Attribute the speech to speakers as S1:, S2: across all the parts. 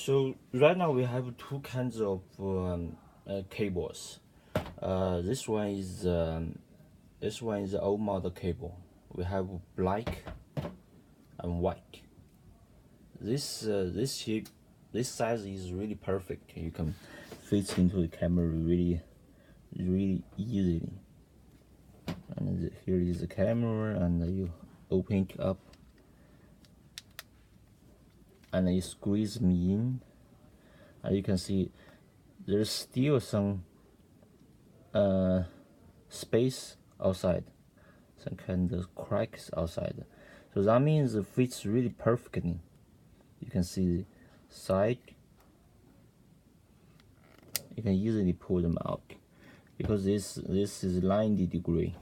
S1: So right now we have two kinds of cables. This one is the old model cable. We have black and white. This shape, this size is really perfect. You can fit into the camera really easily. And here is the camera, and you open it up, and you squeeze me in, and you can see there's still some space outside, some kind of cracks outside. So that means it fits really perfectly. You can see the side. You can easily pull them out because this is 90 degree.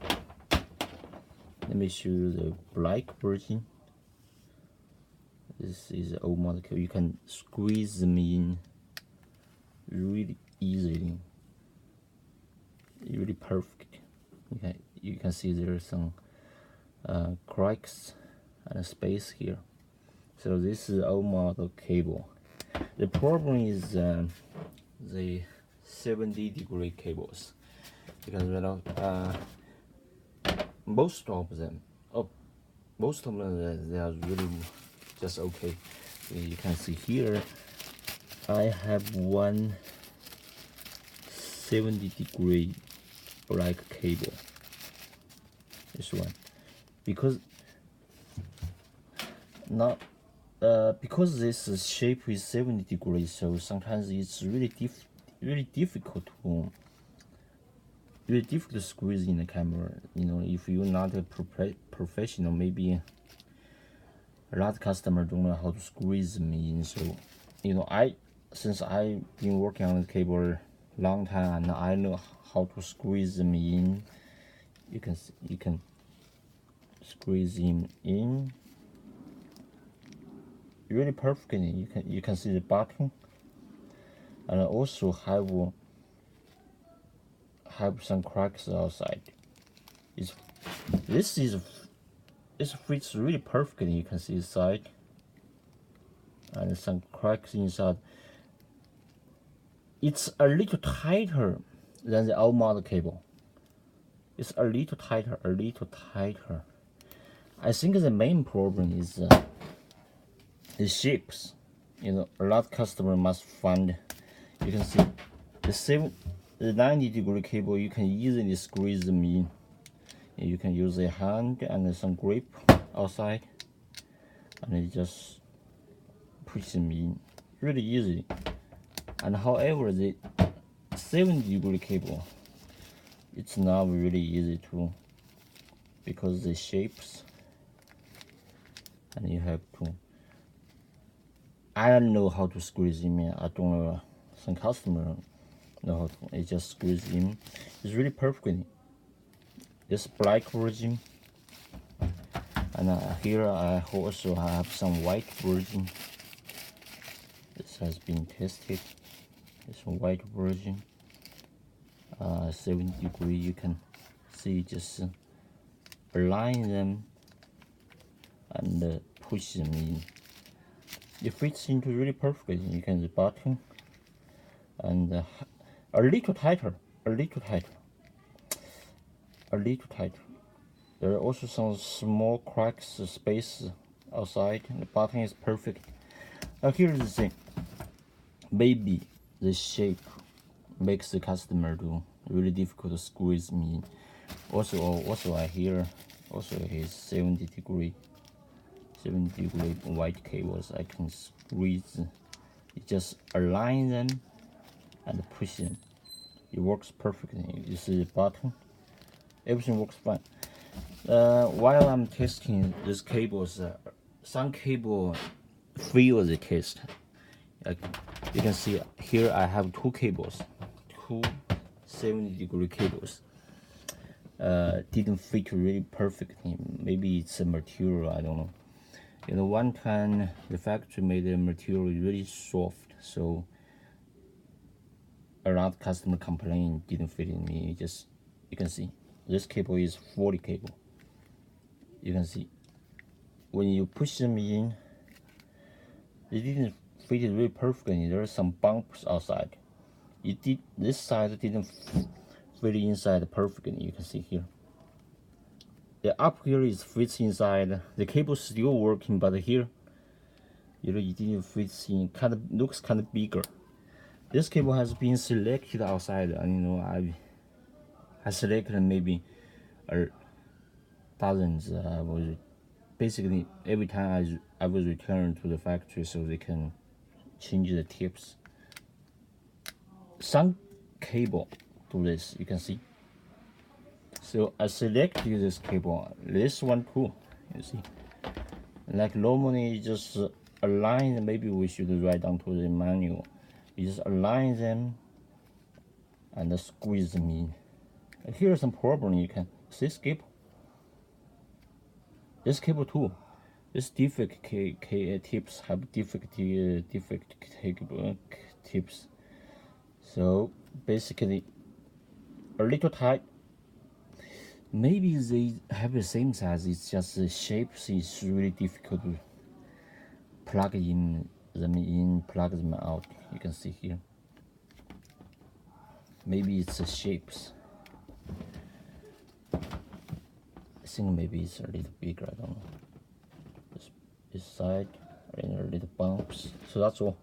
S1: Let me show you the black version. This is the old model. You can squeeze them in really easily, really perfect. You can see there's some cracks and space here. So this is old model cable. The problem is the 70 degree cables, because most of them, they are really just okay. You can see here I have one 70 degree black cable. This one, because not because this shape is 70 degrees, so sometimes it's really difficult to squeeze in the camera. If you're not a professional, maybe a lot of customers don't know how to squeeze them in. So since I've been working on the cable long time, and I know how to squeeze them in. You can squeeze him in really perfectly. You can see the bottom, and also have some cracks outside. This fits really perfectly. You can see the side and some cracks inside. It's a little tighter than the old model cable. It's a little tighter. I think the main problem is the shapes. A lot of customers must find. You can see the 90 degree cable. You can easily squeeze them in. You can use a hand and some grip outside, and you just push them in really easily. And however, the 70 degree cable, it's not really easy to, because the shapes, and you have to. I don't know how to squeeze them in. I don't know. Some customer know how to. It just squeeze in. It's really perfect. This black version, and here I also have some white version. This has been tested. This white version, 70 degree. You can see just align them and push them in. It fits into really perfectly. You can see the bottom and a little tighter. There are also some small cracks, space outside. The bottom is perfect. Now here's the thing. Maybe the shape makes the customer do really difficult to squeeze me. Also I hear his 70 degree white cables. I can squeeze. You just align them and push them. It works perfectly. You see the bottom. Everything works fine. While I'm testing these cables, some cable fail the test. You can see here I have two cables, two 70 degree cables. Didn't fit really perfectly. Maybe it's a material, I don't know. One time the factory made the material really soft, so a lot of customer complain didn't fit in me. You can see this cable is 40 cable. You can see when you push them in, it didn't fitted really perfectly. There are some bumps outside. This side didn't fit inside perfectly. You can see here. The up here is fits inside. The cable is still working, but here, it didn't fit in. Kind of looks kind of bigger. This cable has been selected outside, and I selected maybe dozens. Was basically every time I was returned to the factory so they can change the tips. Some cable do this, you can see. So I selected this cable, this one too, you see. Like normally just align, maybe we should write down to the manual. You just align them and squeeze them in. Here's some problem, you can see this cable too. This defect tips have defect cable tips. So basically a little tight. Maybe they have the same size, it's just the shapes is really difficult to plug them in, plug them out. You can see here. Maybe it's the shapes. I think maybe it's a little bigger, I don't know. This side and a little bumps. So that's all.